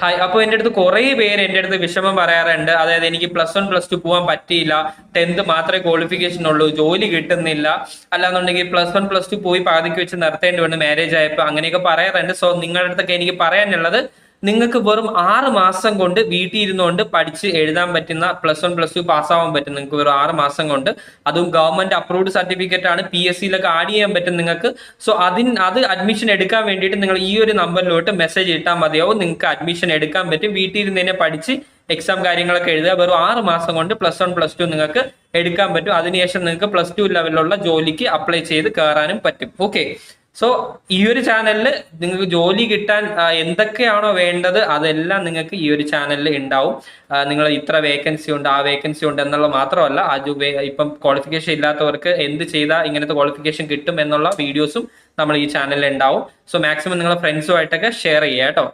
Hi. അപ്പോൾ എൻ്റെ അടുത്ത് കുറേ പേര് എൻ്റെ അടുത്ത് വിഷമം പറയാറുണ്ട്. അതായത് എനിക്ക് +1 +2 പോകാൻ പറ്റിയില്ല, 10th മാത്രമേ ക്വാളിഫിക്കേഷൻ ഉള്ളൂ, ജോലി കിട്ടുന്നില്ല, അല്ലാന്നുണ്ടെങ്കിൽ +1 +2 പോയി പാതിക്ക് വെച്ച് നിർത്തേണ്ടി വന്നു മാരേജ് ആയപ്പോൾ, അങ്ങനെയൊക്കെ പറയാറുണ്ട്. സോ നിങ്ങളുടെ അടുത്തൊക്കെ എനിക്ക് പറയാനുള്ളത്, നിങ്ങൾക്ക് വെറും 6 മാസം കൊണ്ട് വീട്ടിൽ ഇരുന്നുകൊണ്ട് പഠിച്ച് എഴുതാൻ പറ്റുന്ന, +1 +2 പാസ്സാവാൻ പറ്റും നിങ്ങൾക്ക് വെറും 6 മാസം കൊണ്ട്. അതും ഗവൺമെന്റ് അപ്രൂവ്ഡ് സർട്ടിഫിക്കറ്റ് ആണ്, PSCയിലൊക്കെ ആഡ് ചെയ്യാൻ പറ്റും നിങ്ങൾക്ക്. സോ അത് അഡ്മിഷൻ എടുക്കാൻ വേണ്ടിയിട്ട് നിങ്ങൾ ഈ ഒരു നമ്പറിലോട്ട് മെസ്സേജ് ഇട്ടാൽ മതിയാവും. നിങ്ങൾക്ക് അഡ്മിഷൻ എടുക്കാൻ പറ്റും. വീട്ടിൽ ഇരുന്ന് തന്നെ പഠിച്ച് എക്സാം കാര്യങ്ങളൊക്കെ എഴുതുക. വെറും 6 മാസം കൊണ്ട് +1 +2 നിങ്ങൾക്ക് എടുക്കാൻ പറ്റും. അതിനുശേഷം നിങ്ങൾക്ക് +2 ലെവലിലുള്ള ജോലിക്ക് അപ്ലൈ ചെയ്ത് കയറാനും പറ്റും. ഓക്കെ. സോ ഈ ഒരു ചാനലിൽ നിങ്ങൾക്ക് ജോലി കിട്ടാൻ എന്തൊക്കെയാണോ വേണ്ടത് അതെല്ലാം നിങ്ങൾക്ക് ഈ ഒരു ചാനലിൽ ഉണ്ടാവും. നിങ്ങൾ ഇത്ര വേക്കൻസി ഉണ്ട്, ആ വേക്കൻസി ഉണ്ട് എന്നുള്ള മാത്രമല്ല, ഇപ്പം ക്വാളിഫിക്കേഷൻ ഇല്ലാത്തവർക്ക് എന്ത് ചെയ്താൽ ഇങ്ങനത്തെ ക്വാളിഫിക്കേഷൻ കിട്ടും എന്നുള്ള വീഡിയോസും നമ്മൾ ഈ ചാനലിൽ ഉണ്ടാവും. സോ മാക്സിമം നിങ്ങളുടെ ഫ്രണ്ട്സുമായിട്ടൊക്കെ ഷെയർ ചെയ്യുക കേട്ടോ.